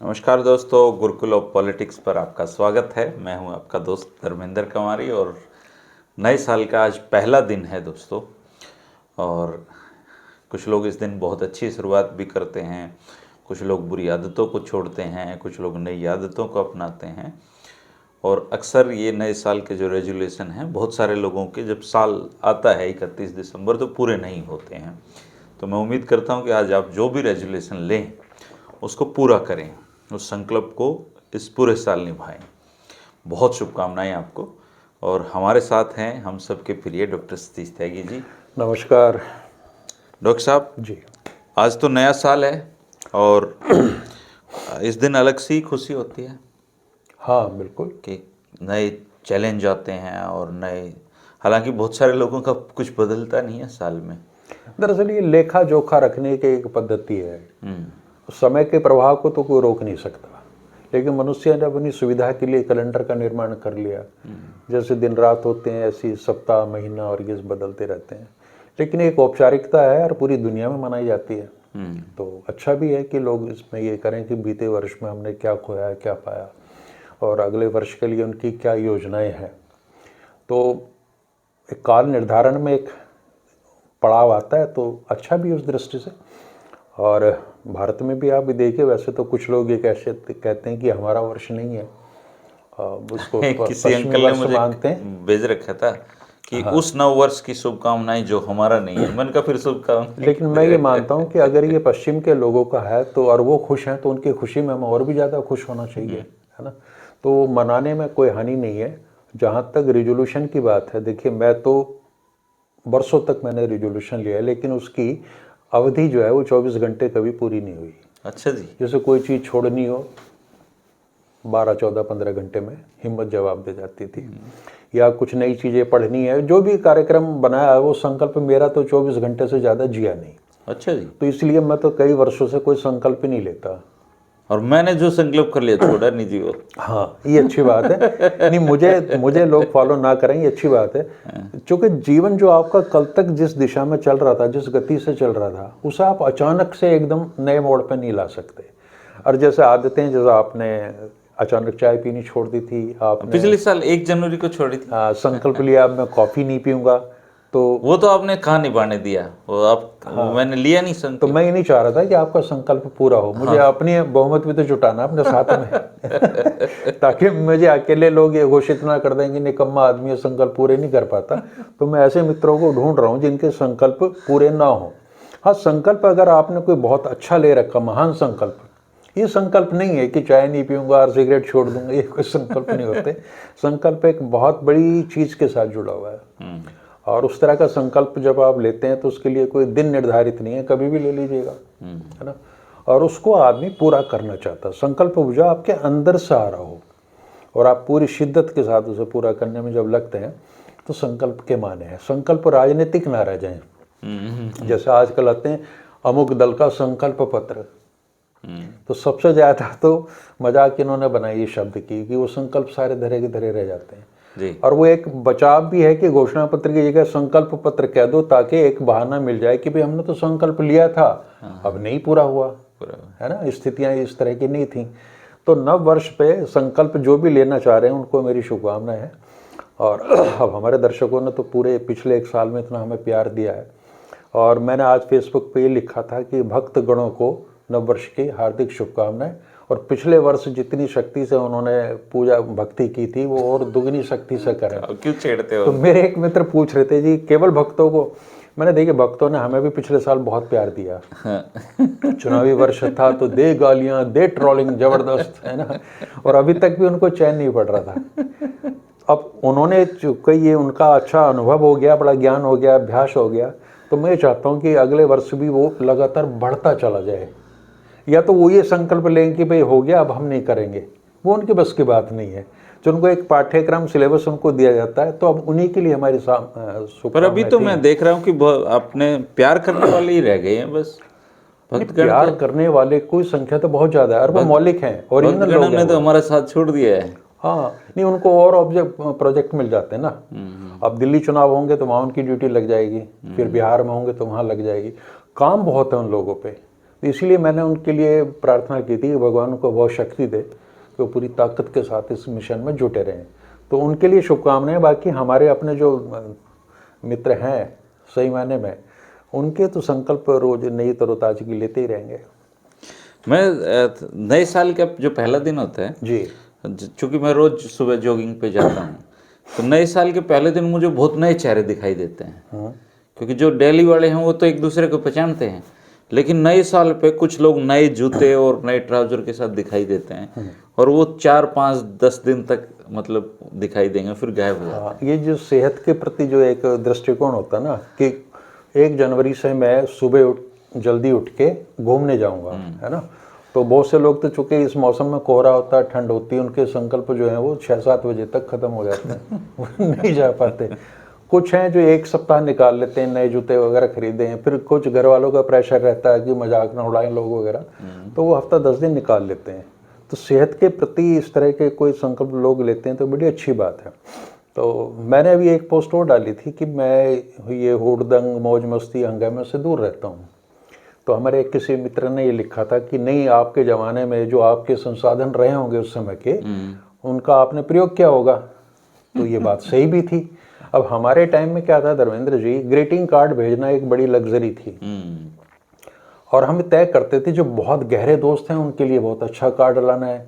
नमस्कार दोस्तों, Gurukul of politics पर आपका स्वागत है। मैं हूं आपका दोस्त धर्मेंद्र कुमारी और नए साल का आज पहला दिन है दोस्तों। और कुछ लोग इस दिन बहुत अच्छी शुरुआत भी करते हैं, कुछ लोग बुरी आदतों को छोड़ते हैं, कुछ लोग नई आदतों को अपनाते हैं। और अक्सर ये नए साल के जो रेजोल्यूशन हैं, बहुत सारे लोगों के जब साल आता है 31 दिसंबर तो पूरे नहीं होते हैं। तो मैं उम्मीद करता हूँ कि आज आप जो भी रेजोल्यूशन लें उसको पूरा करें, उस संकल्प को इस पूरे साल निभाएं। बहुत शुभकामनाएं आपको। और हमारे साथ हैं हम सबके प्रिय डॉक्टर सतीश त्यागी जी। नमस्कार डॉक्टर साहब जी। आज तो नया साल है और इस दिन अलग सी खुशी होती है। हाँ बिल्कुल। कि नए चैलेंज आते हैं और नए, हालांकि बहुत सारे लोगों का कुछ बदलता नहीं है साल में। दरअसल ये लेखा जोखा रखने की एक पद्धति है। समय के प्रवाह को तो कोई रोक नहीं सकता, लेकिन मनुष्य ने अपनी सुविधा के लिए कैलेंडर का निर्माण कर लिया। जैसे दिन रात होते हैं ऐसी सप्ताह महीना और ये बदलते रहते हैं, लेकिन एक औपचारिकता है और पूरी दुनिया में मनाई जाती है। तो अच्छा भी है कि लोग इसमें ये करें कि बीते वर्ष में हमने क्या खोया क्या पाया और अगले वर्ष के लिए उनकी क्या योजनाएं हैं। तो एक काल निर्धारण में एक पड़ाव आता है, तो अच्छा भी उस दृष्टि से। और भारत में भी आप भी देखिए, वैसे तो कुछ लोग ये कैसे कहते हैं कि हमारा वर्ष नहीं है, उसको किसी अंकल ने मुझे मानते हैं। भेज रखा था कि उस नव वर्ष की शुभकामनाएं जो हमारा नहीं है। मन का फिर शुभकामनाएं। लेकिन मैं ये मानता हूँ कि अगर ये पश्चिम के लोगों का है तो और वो खुश हैं तो उनकी खुशी में हमें और भी ज़्यादा खुश होना चाहिए, है ना। तो मनाने में कोई हानि नहीं है। जहाँ तक रिजोल्यूशन की बात है, देखिए मैं तो वर्षों तक मैंने रिजोल्यूशन लिया है, लेकिन उसकी अवधि जो है वो 24 घंटे कभी पूरी नहीं हुई। अच्छा जी। जैसे कोई चीज़ छोड़नी हो 12, 14, 15 घंटे में हिम्मत जवाब दे जाती थी। या कुछ नई चीज़ें पढ़नी है, जो भी कार्यक्रम बनाया है वो संकल्प मेरा तो 24 घंटे से ज़्यादा जिया नहीं। अच्छा जी। तो इसलिए मैं तो कई वर्षों से कोई संकल्प ही नहीं लेता। और मैंने जो संकल्प कर लिया छोड़ा नहीं जी वो। हाँ, ये अच्छी बात है। नहीं, मुझे लोग फॉलो ना करें ये अच्छी बात है, क्योंकि जीवन जो आपका कल तक जिस दिशा में चल रहा था, जिस गति से चल रहा था, उसे आप अचानक से एकदम नए मोड़ पे नहीं ला सकते। और जैसे आदतें, जैसे आपने अचानक चाय पीनी छोड़ दी थी, आपने पिछले साल 1 जनवरी को छोड़ी थी। संकल्प लिया अब मैं कॉफ़ी नहीं पीऊँगा, तो वो तो आपने कहाँ निभाने दिया, वो आप वो मैंने लिया नहीं तो संकल्प। मैं ये नहीं चाह रहा था कि आपका संकल्प पूरा हो। मुझे अपनी बहुमत भी तो जुटाना अपने साथ में ताकि मुझे अकेले लोग ये घोषित ना कर देंगे निकम्मा आदमी संकल्प पूरे नहीं कर पाता। तो मैं ऐसे मित्रों को ढूंढ रहा हूँ जिनके संकल्प पूरे ना हो। हाँ, संकल्प अगर आपने कोई बहुत अच्छा ले रखा, महान संकल्प, ये संकल्प नहीं है कि चाय नहीं पीऊँगा और सिगरेट छोड़ दूंगा, ये कोई संकल्प नहीं होते। संकल्प एक बहुत बड़ी चीज़ के साथ जुड़ा हुआ है, और उस तरह का संकल्प जब आप लेते हैं तो उसके लिए कोई दिन निर्धारित नहीं है, कभी भी ले लीजिएगा, है ना। और उसको आदमी पूरा करना चाहता है। संकल्प जो आपके अंदर से आ रहा हो और आप पूरी शिद्दत के साथ उसे पूरा करने में जब लगते हैं तो संकल्प के माने हैं। संकल्प राजनीतिक ना रह जाए। जैसे आजकल आते हैं अमुक दल का संकल्प पत्र, तो सबसे ज़्यादा तो मजाक इन्होंने बनाई ये शब्द की कि वो संकल्प सारे धरे के धरे रह जाते हैं जी। और वो एक बचाव भी है कि घोषणा पत्र की जगह संकल्प पत्र कह दो, ताकि एक बहाना मिल जाए कि भाई हमने तो संकल्प लिया था, अब नहीं पूरा हुआ, है ना। स्थितियां इस तरह की नहीं थी। तो नव वर्ष पे संकल्प जो भी लेना चाह रहे हैं उनको मेरी शुभकामनाएं हैं। और अब हमारे दर्शकों ने तो पूरे पिछले 1 साल में इतना हमें प्यार दिया है, और मैंने आज फेसबुक पे ये लिखा था कि भक्त गणों को नव वर्ष की हार्दिक शुभकामनाएं। और पिछले वर्ष जितनी शक्ति से उन्होंने पूजा भक्ति की थी वो और दुगनी शक्ति से करें। क्यों छेड़ते हो? तो मेरे एक मित्र पूछ रहे थे जी केवल भक्तों को। मैंने देखिए, भक्तों ने हमें भी पिछले साल बहुत प्यार दिया। चुनावी वर्ष था तो दे गालियां, दे ट्रोलिंग जबरदस्त, है ना। और अभी तक भी उनको चैन नहीं पड़ रहा था। अब उन्होंने चूंकि ये उनका अच्छा अनुभव हो गया, बड़ा ज्ञान हो गया, अभ्यास हो गया, तो मैं चाहता हूँ कि अगले वर्ष भी वो लगातार बढ़ता चला जाए। या तो वो ये संकल्प लें कि भाई हो गया अब हम नहीं करेंगे, वो उनके बस की बात नहीं है। जो उनको एक पाठ्यक्रम सिलेबस उनको दिया जाता है, तो अब उन्हीं के लिए हमारी पर अभी तो मैं देख रहा हूँ कि अपने प्यार करने वाले ही रह गए हैं बस। प्यार करने वाले की संख्या तो बहुत ज़्यादा है और वो मौलिक हैं, ओरिजिनल लोग ने तो हमारा साथ छोड़ दिया है। हाँ, नहीं उनको और प्रोजेक्ट मिल जाते हैं ना। अब दिल्ली चुनाव होंगे तो वहाँ उनकी ड्यूटी लग जाएगी, फिर बिहार में होंगे तो वहाँ लग जाएगी। काम बहुत है उन लोगों पे, तो इसीलिए मैंने उनके लिए प्रार्थना की थी कि भगवान उनको बहुत शक्ति दे कि वो पूरी ताकत के साथ इस मिशन में जुटे रहें। तो उनके लिए शुभकामनाएं। बाकी हमारे अपने जो मित्र हैं सही मायने में, उनके तो संकल्प रोज नई तरोताजगी लेते ही रहेंगे। मैं नए साल का जो पहला दिन होता है जी, चूँकि मैं रोज सुबह जॉगिंग पे जाता हूँ, तो नए साल के पहले दिन मुझे बहुत नए चेहरे दिखाई देते हैं। क्योंकि जो डेली वाले हैं वो तो एक दूसरे को पहचानते हैं, लेकिन नए साल पे कुछ लोग नए जूते और नए ट्राउजर के साथ दिखाई देते हैं, और वो 4, 5, 10 दिन तक मतलब दिखाई देंगे, फिर गायब हो जाते हैं। हाँ, ये जो सेहत के प्रति जो एक दृष्टिकोण होता है ना कि 1 जनवरी से मैं सुबह जल्दी उठ के घूमने जाऊंगा, है ना। तो बहुत से लोग तो चूंकि इस मौसम में कोहरा होता है, ठंड होती है, उनके संकल्प जो है वो 6-7 बजे तक खत्म हो जाते हैं वो नहीं जा पाते। कुछ हैं जो 1 सप्ताह निकाल लेते हैं, नए जूते वगैरह खरीदे हैं। फिर कुछ घर वालों का प्रेशर रहता है कि मजाक ना उड़ाएं लोग वगैरह, तो वो हफ्ता 10 दिन निकाल लेते हैं। तो सेहत के प्रति इस तरह के कोई संकल्प लोग लेते हैं तो बड़ी अच्छी बात है। तो मैंने अभी एक पोस्ट और डाली थी कि मैं ये हुड़दंग, मौज मस्ती, हंगामे से दूर रहता हूँ। तो हमारे किसी मित्र ने ये लिखा था कि नहीं, आपके ज़माने में जो आपके संसाधन रहे होंगे उस समय के, उनका आपने प्रयोग किया होगा। तो ये बात सही भी थी। अब हमारे टाइम में क्या था धर्मेंद्र जी, ग्रीटिंग कार्ड भेजना एक बड़ी लग्जरी थी, और हम तय करते थे जो बहुत गहरे दोस्त हैं उनके लिए बहुत अच्छा कार्ड लाना है।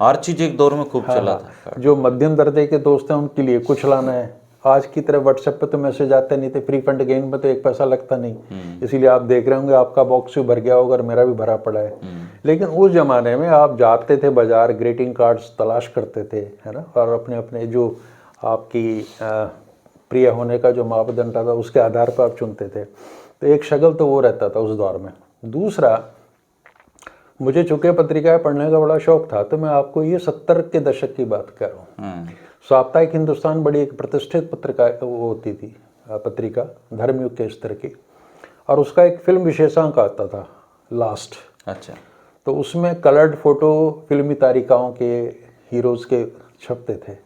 हर चीज एक दौर में खूब चला था। जो मध्यम दर्जे के दोस्त हैं उनके लिए कुछ लाना है। आज की तरह व्हाट्सएप पे तो मैसेज आते नहीं थे, फ्री फंड गेन में तो 1 पैसा लगता नहीं, इसीलिए आप देख रहे होंगे आपका बॉक्स भी भर गया होगा और मेरा भी भरा पड़ा है। लेकिन उस जमाने में आप जाते थे बाजार, ग्रीटिंग कार्ड्स तलाश करते थे, है ना, और अपने अपने जो आपकी प्रिय होने का जो मापदंड था उसके आधार पर आप चुनते थे। तो एक शगल तो वो रहता था उस दौर में। दूसरा, मुझे चूंकि पत्रिकाएं पढ़ने का बड़ा शौक था, तो मैं आपको ये 70 के दशक की बात कर रहा हूँ। साप्ताहिक हिंदुस्तान बड़ी एक प्रतिष्ठित पत्रिका वो होती थी, पत्रिका धर्मयुग के स्तर की, और उसका एक फिल्म विशेषांक आता था लास्ट। अच्छा। तो उसमें कलर्ड फोटो फिल्मी तारिकाओं के, हीरोज के छपते थे।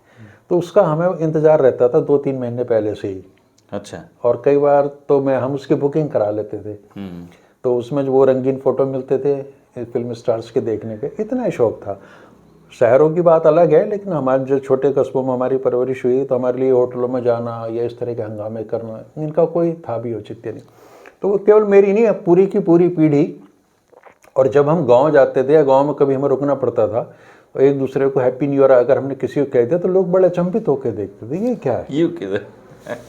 तो उसका हमें इंतजार रहता था 2-3 महीने पहले से ही। अच्छा। और कई बार तो हम उसकी बुकिंग करा लेते थे। तो उसमें जो वो रंगीन फोटो मिलते थे फिल्म स्टार्स के देखने के, इतना ही शौक था। शहरों की बात अलग है, लेकिन हमारे जो छोटे कस्बों में हमारी परवरिश हुई, तो हमारे लिए होटलों में जाना या इस तरह के हंगामे करना, इनका कोई था भी औचित्य नहीं। तो वो केवल मेरी नहीं, अब पूरी की पूरी पीढ़ी। और जब हम गांव जाते थे या गांव में कभी हमें रुकना पड़ता था, तो एक दूसरे को हैप्पी न्यू ईयर अगर हमने किसी को कह दिया तो लोग बड़े अचंभित होकर देखते थे, ये क्या है। यू किधर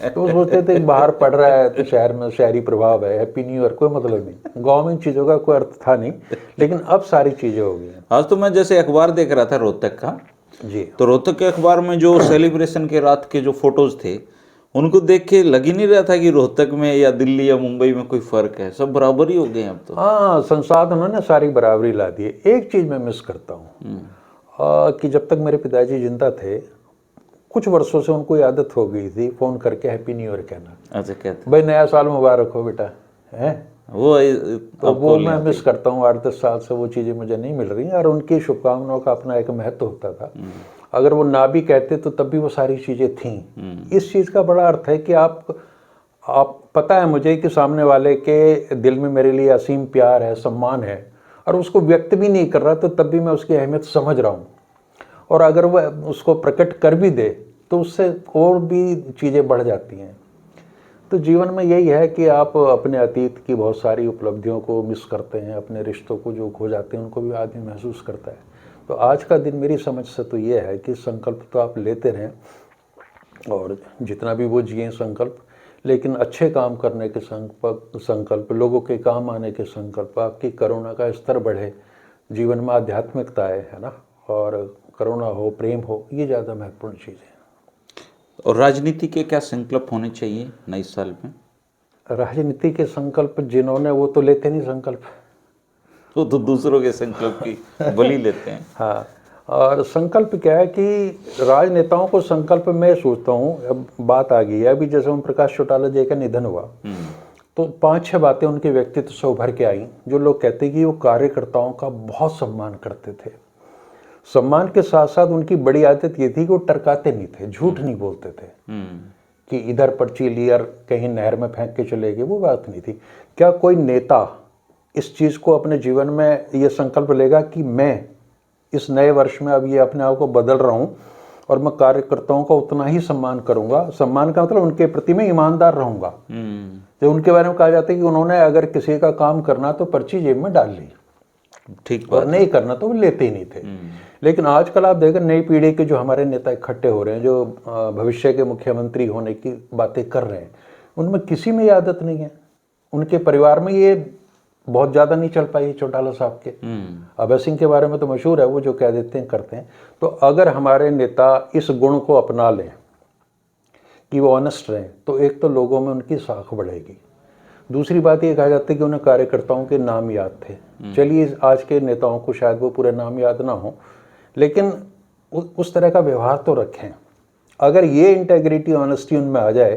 तो वो सोचते थे बाहर पड़ रहा है तो शहर में शहरी प्रभाव है, हैप्पी न्यू ईयर, कोई मतलब नहीं। गांव में इन चीज़ों का कोई अर्थ था नहीं, लेकिन अब सारी चीज़ें हो गई हैं। आज तो मैं जैसे अखबार देख रहा था रोहतक का, जी, तो रोहतक के अखबार में जो सेलिब्रेशन के रात के जो फोटोज थे, उनको देख के लग ही नहीं रहा था कि रोहतक में या दिल्ली या मुंबई में कोई फर्क है, सब बराबर ही हो गए अब तो। हाँ, संसाधनों ने सारी बराबरी ला दी है। एक चीज़ मैं मिस करता हूँ कि जब तक मेरे पिताजी जिंदा थे, कुछ वर्षों से उनको आदत हो गई थी फ़ोन करके हैप्पी न्यू ईयर कहना। अच्छा, कहते भाई नया साल मुबारक हो बेटा, है वो तो वो मैं मिस करता हूँ। 8-10 साल से वो चीज़ें मुझे नहीं मिल रही, और उनकी शुभकामनाओं का अपना एक महत्व होता था। अगर वो ना भी कहते तो तब भी वो सारी चीज़ें थीं। इस चीज़ का बड़ा अर्थ है कि आप पता है मुझे कि सामने वाले के दिल में मेरे लिए असीम प्यार है, सम्मान है, और उसको व्यक्त भी नहीं कर रहा तो तब भी मैं उसकी अहमियत समझ रहा हूँ। और अगर वह उसको प्रकट कर भी दे तो उससे और भी चीज़ें बढ़ जाती हैं। तो जीवन में यही है कि आप अपने अतीत की बहुत सारी उपलब्धियों को मिस करते हैं, अपने रिश्तों को जो खो जाते हैं उनको भी आदमी महसूस करता है। तो आज का दिन मेरी समझ से तो ये है कि संकल्प तो आप लेते रहें, और जितना भी वो जिए संकल्प, लेकिन अच्छे काम करने के संकल्प, लोगों के काम आने के संकल्प, आपकी करुणा का स्तर बढ़े, जीवन में आध्यात्मिकता है ना, और करुणा हो, प्रेम हो, ये ज़्यादा महत्वपूर्ण चीज़ है। और राजनीति के क्या संकल्प होने चाहिए नए साल में? राजनीति के संकल्प जिन्होंने, वो तो लेते नहीं संकल्प, वो तो दूसरों के संकल्प की बलि लेते हैं। हाँ, और संकल्प क्या है कि राजनेताओं को संकल्प, मैं सोचता हूँ, अब बात आ गई है, अभी जैसे ओम प्रकाश चौटाला जी का निधन हुआ, तो 5-6 बातें उनके व्यक्तित्व से उभर के आई, जो लोग कहते हैं कि वो कार्यकर्ताओं का बहुत सम्मान करते थे। सम्मान के साथ साथ उनकी बड़ी आदत ये थी कि वो टरकाते नहीं थे, झूठ नहीं बोलते थे कि इधर पर्ची ली और कहीं नहर में फेंक के चले गए, वो बात नहीं थी। क्या कोई नेता इस चीज़ को अपने जीवन में ये संकल्प लेगा कि मैं इस नए वर्ष में अब ये अपने आप को बदल रहा हूँ और मैं कार्यकर्ताओं का उतना ही सम्मान करूँगा। सम्मान का मतलब उनके प्रति मैं ईमानदार रहूँगा। जो उनके बारे में कहा जाता है कि उन्होंने अगर किसी का काम करना तो पर्ची जेब में डाल ली, ठीक और नहीं करना तो वो लेते ही नहीं थे। लेकिन आजकल आप देखें नई पीढ़ी के जो हमारे नेता इकट्ठे हो रहे हैं, जो भविष्य के मुख्यमंत्री होने की बातें कर रहे हैं, उनमें किसी में ये आदत नहीं है। उनके परिवार में ये बहुत ज़्यादा नहीं चल पाई चौटाला साहब के। अभय सिंह के बारे में तो मशहूर है, वो जो कह देते हैं करते हैं। तो अगर हमारे नेता इस गुण को अपना लें कि वो ऑनेस्ट रहें, तो एक तो लोगों में उनकी साख बढ़ेगी। दूसरी बात ये कहा जाता है कि उन्हें कार्यकर्ताओं के नाम याद थे। चलिए, आज के नेताओं को शायद वो पूरे नाम याद ना हो, लेकिन उस तरह का व्यवहार तो रखें। अगर ये इंटेग्रिटी, ऑनेस्टी उनमें आ जाए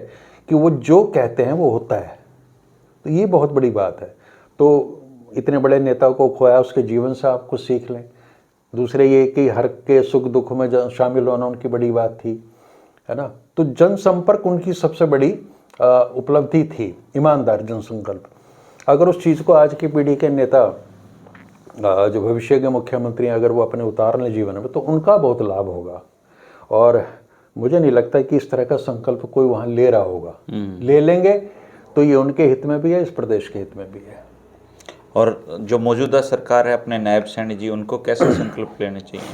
कि वो जो कहते हैं वो होता है, तो ये बहुत बड़ी बात है। तो इतने बड़े नेता को खोया, उसके जीवन से आप कुछ सीख लें। दूसरे ये कि हर के सुख दुख में शामिल होना उनकी बड़ी बात थी, है ना। तो जनसंपर्क उनकी सबसे बड़ी उपलब्धि थी, ईमानदार जनसंकल्प। अगर उस चीज़ को आज की पीढ़ी के नेता, जो भविष्य के मुख्यमंत्री, अगर वो अपने उतार लें जीवन में, तो उनका बहुत लाभ होगा। और मुझे नहीं लगता कि इस तरह का संकल्प कोई वहाँ ले रहा होगा। ले लेंगे तो ये उनके हित में भी है, इस प्रदेश के हित में भी है। और जो मौजूदा सरकार है, अपने नायब सैनी जी, उनको कैसे संकल्प लेने चाहिए?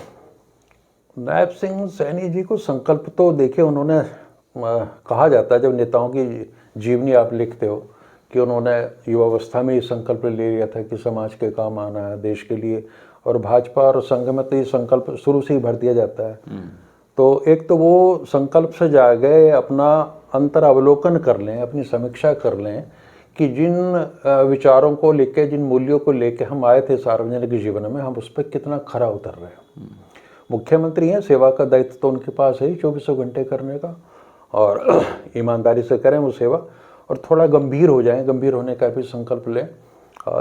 नायब सिंह सैनी जी को संकल्प तो देखिए, उन्होंने कहा जाता है, जब नेताओं की जीवनी आप लिखते हो, कि उन्होंने युवावस्था में ये संकल्प ले लिया था कि समाज के काम आना है, देश के लिए। और भाजपा और संघ में तो ये संकल्प शुरू से ही भर दिया जाता है। तो एक तो वो संकल्प से जागे, अपना अंतर अवलोकन कर लें, अपनी समीक्षा कर लें कि जिन विचारों को लेके, जिन मूल्यों को लेके हम आए थे सार्वजनिक जीवन में, हम उस पर कितना खरा उतर रहे हैं। मुख्यमंत्री हैं, सेवा का दायित्व तो उनके पास है 24 घंटे करने का, और ईमानदारी से करें वो सेवा, और थोड़ा गंभीर हो जाएं, गंभीर होने का भी संकल्प लें।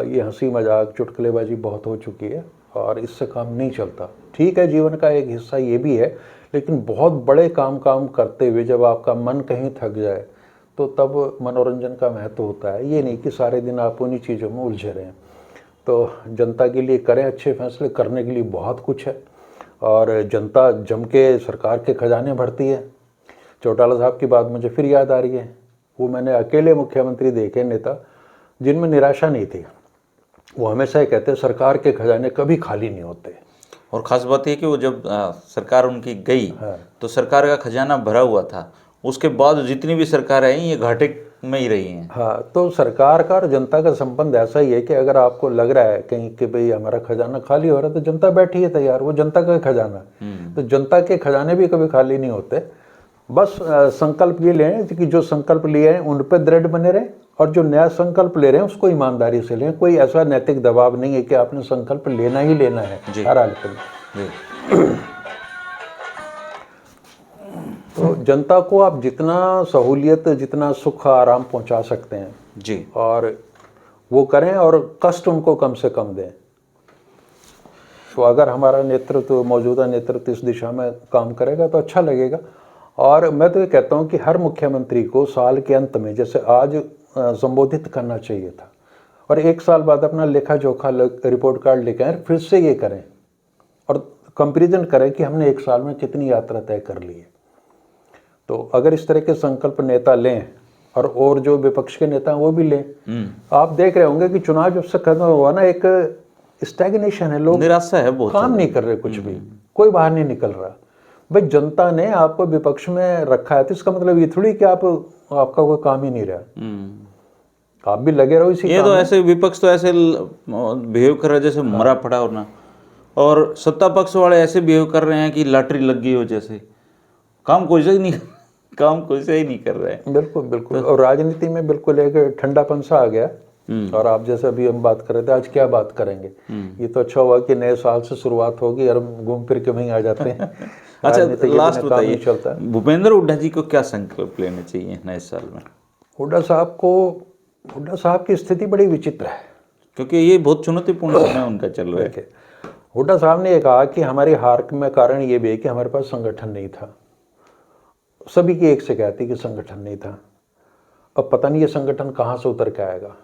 ये हंसी मजाक चुटकुलेबाजी बहुत हो चुकी है और इससे काम नहीं चलता। ठीक है, जीवन का एक हिस्सा ये भी है, लेकिन बहुत बड़े काम करते हुए जब आपका मन कहीं थक जाए, तो तब मनोरंजन का महत्व होता है। ये नहीं कि सारे दिन आप उन्हीं चीज़ों में उलझे रहें। तो जनता के लिए करें अच्छे फैसले, करने के लिए बहुत कुछ है, और जनता जम के सरकार के खजाने भरती है। चौटाला साहब की बात मुझे फिर याद आ रही है। वो मैंने अकेले मुख्यमंत्री देखे नेता जिनमें निराशा नहीं थी। वो हमेशा ही कहते सरकार के खजाने कभी खाली नहीं होते। और ख़ास बात यह कि वो जब सरकार उनकी गई, तो सरकार का खजाना भरा हुआ था। उसके बाद जितनी भी सरकार आई, ये घाटे में ही रही हैं। हाँ, तो सरकार का और जनता का संबंध ऐसा ही है कि अगर आपको लग रहा है कहीं कि भाई हमारा खजाना खाली हो रहा है, तो जनता बैठी है तैयार, वो जनता का खजाना। तो जनता के खजाने भी कभी खाली नहीं होते। बस संकल्प ये लें कि जो संकल्प लिए हैं उन पर दृढ़ बने रहें, और जो नया संकल्प ले रहे हैं उसको ईमानदारी से लें। कोई ऐसा नैतिक दबाव नहीं है कि आपने संकल्प लेना ही लेना है हर हालत में। तो जनता को आप जितना सहूलियत, जितना सुख आराम पहुंचा सकते हैं जी, और वो करें, और कष्ट उनको कम से कम दें। तो अगर हमारा नेतृत्व, मौजूदा नेतृत्व इस दिशा में काम करेगा तो अच्छा लगेगा। और मैं तो ये कहता हूँ कि हर मुख्यमंत्री को साल के अंत में, जैसे आज, संबोधित करना चाहिए था, और 1 साल बाद अपना लेखा जोखा रिपोर्ट कार्ड लेकर आए, फिर से ये करें और कंपैरिजन करें कि हमने 1 साल में कितनी यात्रा तय कर ली है। तो अगर इस तरह के संकल्प नेता लें, और जो विपक्ष के नेता हैं वो भी लें, आप देख रहे होंगे कि चुनाव जब से खत्म हुआ ना, एक स्टैग्नेशन है, लोग निराशा है, बहुत काम नहीं कर रहे, कुछ भी कोई बाहर नहीं निकल रहा। भाई जनता ने आपको विपक्ष में रखा है, तो इसका मतलब ये थोड़ी कि आपका कोई काम ही नहीं रहा। आप भी लगे रहो इसी ये तो ऐसे विपक्ष तो ऐसे बिहेव कर रहा है जैसे मरा पड़ा होना, और सत्ता पक्ष वाले ऐसे बिहेव कर रहे हैं कि लॉटरी लग गई हो जैसे। काम कोई से ही नहीं कर रहे हैं। बिल्कुल बिल्कुल। और राजनीति में बिल्कुल एक ठंडापन सा आ गया। और आप जैसे अभी हम बात कर रहे थे, आज क्या बात करेंगे। ये तो अच्छा हुआ कि नए साल से शुरुआत होगी और हम घूम फिर के वहीं आ जाते हैं। अच्छा, लास्ट बताइए, भूपेंद्र हुड्डा जी को क्या संकल्प लेने चाहिए नए साल में? हुड्डा साहब की स्थिति बड़ी विचित्र है, क्योंकि ये बहुत चुनौतीपूर्ण समय उनका चल रहा है। हुड्डा साहब ने ये कहा कि हमारी हार में कारण ये भी है कि हमारे पास संगठन नहीं था। सभी की एक शिकायत थी कि संगठन नहीं था। अब पता नहीं ये संगठन कहाँ से उतर के आएगा।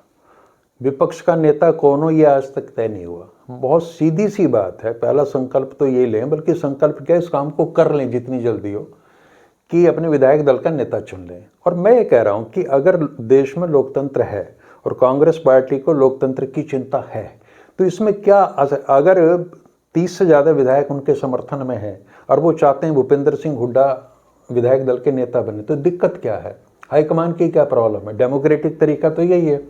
विपक्ष का नेता कौन हो ये आज तक तय नहीं हुआ। बहुत सीधी सी बात है, पहला संकल्प तो ये लें, बल्कि संकल्प क्या है, इस काम को कर लें जितनी जल्दी हो, कि अपने विधायक दल का नेता चुन लें। और मैं ये कह रहा हूँ कि अगर देश में लोकतंत्र है और कांग्रेस पार्टी को लोकतंत्र की चिंता है, तो इसमें क्या अगर 30 से ज़्यादा विधायक उनके समर्थन में हैं और वो चाहते हैं भूपेंद्र सिंह हुड्डा विधायक दल के नेता बने, तो दिक्कत क्या है? हाईकमान की क्या प्रॉब्लम है? डेमोक्रेटिक तरीका तो यही है।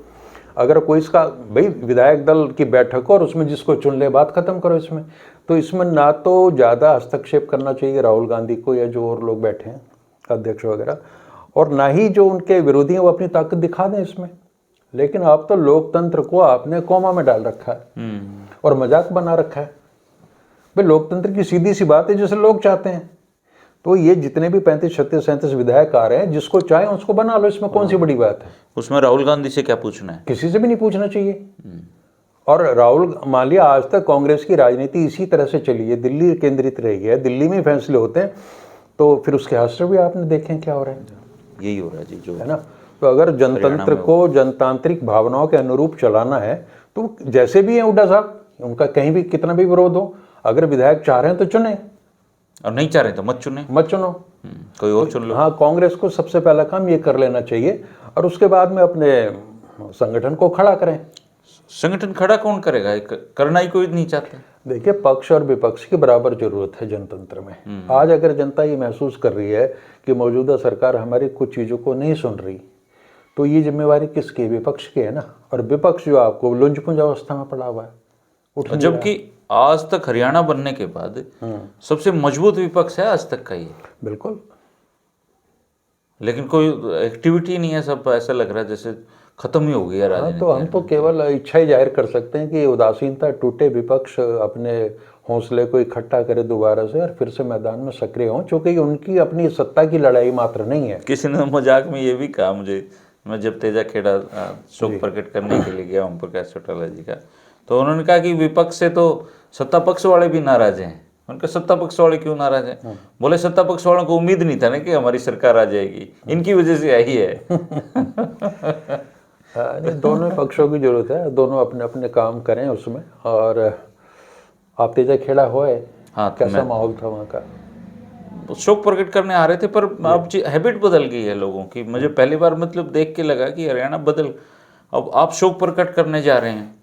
अगर कोई इसका भाई विधायक दल की बैठक हो और उसमें जिसको चुन ले, बात खत्म करो इसमें। तो इसमें ना तो ज़्यादा हस्तक्षेप करना चाहिए राहुल गांधी को या जो और लोग बैठे हैं अध्यक्ष वगैरह, और ना ही जो उनके विरोधी हैं वो अपनी ताकत दिखा दें इसमें। लेकिन आप तो लोकतंत्र को आपने कोमा में डाल रखा है और मजाक बना रखा है। भाई लोकतंत्र की सीधी सी बात है, जैसे लोग चाहते हैं। तो ये जितने भी 35, 36, 37 विधायक आ रहे हैं, जिसको चाहे उसको बना लो, इसमें कौन सी बड़ी बात है? उसमें राहुल गांधी से क्या पूछना है? किसी से भी नहीं पूछना चाहिए। और राहुल, मान लिया आज तक कांग्रेस की राजनीति इसी तरह से चली है, दिल्ली केंद्रित रही है, दिल्ली में फैसले होते हैं, तो फिर उसके असर भी आपने देखे क्या हो रहे हैं। यही हो रहा है जी, जो है ना। तो अगर जनतंत्र को जनतांत्रिक भावनाओं के अनुरूप चलाना है, तो जैसे भी है हुड्डा साहब, उनका कहीं भी कितना भी विरोध हो, अगर विधायक चाह रहे हैं तो चुने, और नहीं चाह रहे तो मत चुनो। कोई और चुन लो। हाँ, कांग्रेस को सबसे पहला काम ये कर लेना चाहिए और उसके बाद में अपने संगठन को खड़ा करें। संगठन खड़ा कौन करेगा? करना ही कोई नहीं चाहता। देखिए, पक्ष और विपक्ष की बराबर जरूरत है जनतंत्र में। आज अगर जनता ये महसूस कर रही है कि मौजूदा सरकार हमारी कुछ चीज़ों को नहीं सुन रही, तो ये जिम्मेवारी किसकी? विपक्ष की है ना। और विपक्ष जो आपको लुंज-पुंज अवस्था में पड़ा हुआ है, जबकि आज तक हरियाणा बनने के बाद सबसे मजबूत विपक्ष है आज तक का ये। बिल्कुल। लेकिन कोई एक्टिविटी नहीं है, सब ऐसा लग रहा है जैसे खत्म ही हो गया राजनीति। तो हम तो केवल इच्छा ही जाहिर कर सकते हैं कि उदासीनता टूटे, विपक्ष अपने हौसले को इकट्ठा करे दोबारा से और फिर से मैदान में सक्रिय हों, क्योंकि उनकी अपनी सत्ता की लड़ाई मात्र नहीं है। किसी ने मजाक में ये भी कहा मुझे, मैं जब तेजा खेड़ा शोक प्रकट करने के लिए गया ओम प्रकाश चौटाला जी का, तो उन्होंने कहा कि विपक्ष से तो सत्ता पक्ष वाले भी नाराज हैं। उनका सत्ता पक्ष वाले क्यों नाराज हैं? बोले सत्ता पक्ष वालों को उम्मीद नहीं था ना कि हमारी सरकार आ जाएगी, इनकी वजह से आई है। दोनों पक्षों की जरूरत है, दोनों अपने अपने काम करें उसमें। और आप तेजा खेड़ा होए, हाँ, कैसा माहौल था वहाँ का? शोक प्रकट करने आ रहे थे, पर अब हैबिट बदल गई है लोगों की। मुझे पहली बार मतलब देख के लगा कि हरियाणा बदल, अब आप शोक प्रकट करने जा रहे हैं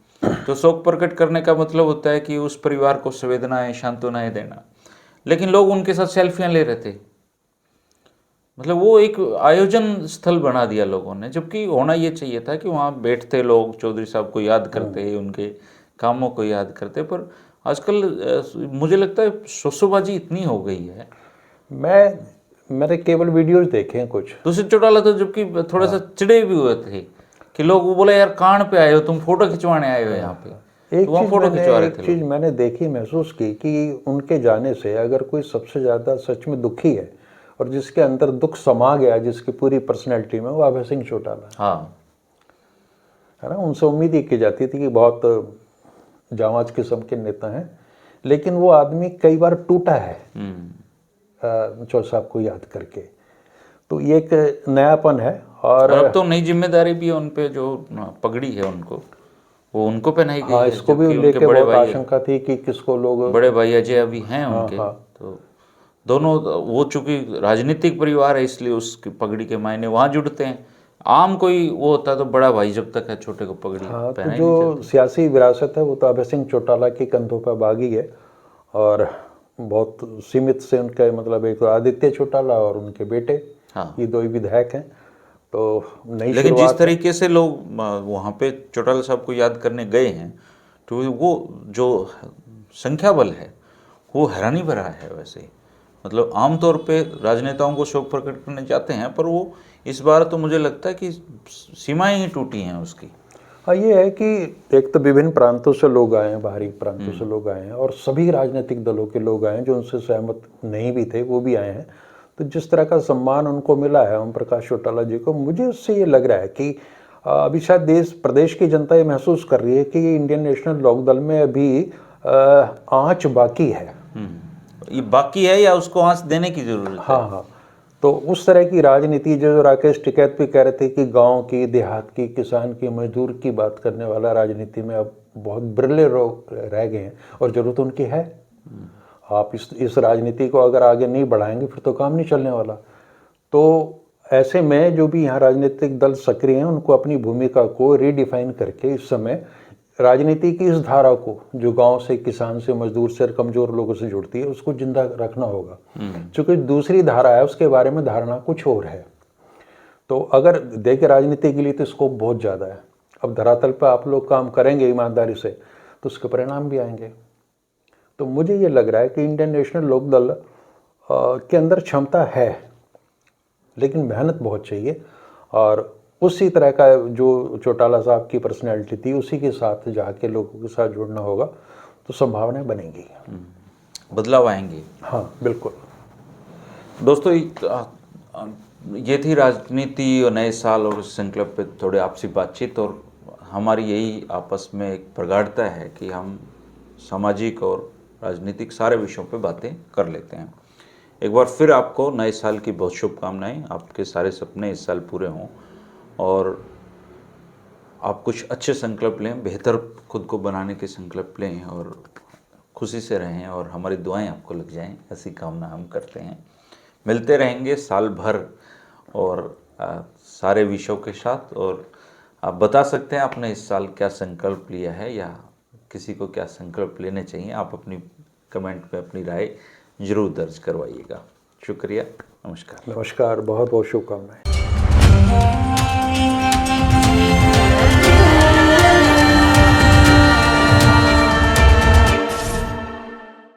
तो शोक प्रकट करने का मतलब होता है कि उस परिवार को संवेदनाएं, सांत्वनाएं देना। लेकिन लोग उनके साथ सेल्फियां ले रहे थे, मतलब वो एक आयोजन स्थल बना दिया लोगों ने। जबकि होना ये चाहिए था कि वहाँ बैठते लोग चौधरी साहब को याद करते, उनके कामों को याद करते। पर आजकल मुझे लगता है शोशोबाजी इतनी हो गई है। मैंने केवल वीडियोज देखे हैं कुछ। दूसरे चौटाला तो जबकि थोड़ा सा चिड़े भी हुए थे कि लोग वो बोले यार कांड पे आए हो तुम, फोटो खिंचवाने आए हो यहाँ पे। एक तो फोटो खिंचवा रहे थे। चीज मैंने देखी, महसूस की कि उनके जाने से अगर कोई सबसे ज्यादा सच में दुखी है और जिसके अंदर दुख समा गया, जिसकी पूरी पर्सनैलिटी में, वो अभय सिंह चौटाला। हाँ, है ना। उनसे उम्मीद ही की जाती थी कि बहुत जांबाज किस्म के नेता हैं, लेकिन वो आदमी कई बार टूटा है चौधरी साहब को याद करके। तो ये एक नयापन है। और अब तो नई जिम्मेदारी भी है उन पे, जो पगड़ी है उनको, वो उनको पहनाई गई। हाँ, इसको भी लेके बहुत आशंका थी कि किसको लोग, बड़े भाई अजय अभी हैं उनके। तो दोनों, वो चूंकि राजनीतिक परिवार है इसलिए उसकी पगड़ी के मायने वहाँ जुड़ते हैं। आम कोई वो होता तो बड़ा भाई जब तक है छोटे को पगड़ी तो जो सियासी विरासत है वो तो अभय सिंह चौटाला के कंधों पर बागी है। और बहुत सीमित से उनके, मतलब एक तो आदित्य चौटाला और उनके बेटे, ये दो ही विधायक हैं। तो नई, लेकिन जिस तरीके से लोग वहाँ पे चौटाला साहब को याद करने गए हैं, तो वो जो संख्या बल है वो हैरानी भरा है। वैसे ही मतलब आमतौर पे राजनेताओं को शोक प्रकट करने जाते हैं, पर वो इस बार तो मुझे लगता है कि सीमाएं ही टूटी हैं उसकी। हाँ, ये है कि एक तो विभिन्न प्रांतों से लोग आए हैं, बाहरी प्रांतों से लोग आए हैं, और सभी राजनीतिक दलों के लोग आए हैं, जो उनसे सहमत नहीं भी थे वो भी आए हैं। तो जिस तरह का सम्मान उनको मिला है ओम प्रकाश चौटाला जी को, मुझे उससे ये लग रहा है कि अभी शायद देश प्रदेश की जनता ये महसूस कर रही है कि ये इंडियन नेशनल लोकदल में अभी आँच बाकी है। ये बाकी है या उसको आँच देने की जरूरत है? हाँ। तो उस तरह की राजनीति जो राकेश टिकैत भी कह रहे थे कि गांव की, देहात की, किसान की, मजदूर की बात करने वाला राजनीति में अब बहुत बिरले लोग रह गए हैं और ज़रूरत उनकी है। आप इस राजनीति को अगर आगे नहीं बढ़ाएंगे फिर तो काम नहीं चलने वाला। तो ऐसे में जो भी यहाँ राजनीतिक दल सक्रिय हैं उनको अपनी भूमिका को रीडिफाइन करके इस समय राजनीति की इस धारा को जो गांव से, किसान से, मजदूर से और कमज़ोर लोगों से जुड़ती है उसको जिंदा रखना होगा। क्योंकि दूसरी धारा है उसके बारे में धारणा कुछ और है। तो अगर देखें राजनीति के लिए तो स्कोप बहुत ज़्यादा है। अब धरातल पर आप लोग काम करेंगे ईमानदारी से तो उसके परिणाम भी आएंगे। तो मुझे ये लग रहा है कि इंडियन नेशनल लोकदल के अंदर क्षमता है, लेकिन मेहनत बहुत चाहिए और उसी तरह का जो चौटाला साहब की पर्सनैलिटी थी उसी के साथ जाके लोगों के साथ जुड़ना होगा तो संभावनाएं बनेंगी, बदलाव आएंगे। हाँ बिल्कुल। दोस्तों ये थी राजनीति और नए साल और उस संकल्प पे थोड़े आपसी बातचीत, और हमारी यही आपस में एक प्रगाढ़ता है कि हम सामाजिक और राजनीतिक सारे विषयों पे बातें कर लेते हैं। एक बार फिर आपको नए साल की बहुत शुभकामनाएं। आपके सारे सपने इस साल पूरे हों और आप कुछ अच्छे संकल्प लें, बेहतर खुद को बनाने के संकल्प लें और खुशी से रहें और हमारी दुआएं आपको लग जाएं, ऐसी कामना हम करते हैं। मिलते रहेंगे साल भर और सारे विषयों के साथ। और आप बता सकते हैं आपने इस साल क्या संकल्प लिया है या किसी को क्या संकल्प लेने चाहिए। आप अपनी कमेंट में अपनी राय जरूर दर्ज करवाइएगा। शुक्रिया, नमस्कार। नमस्कार, बहुत बहुत शुभकामनाएं।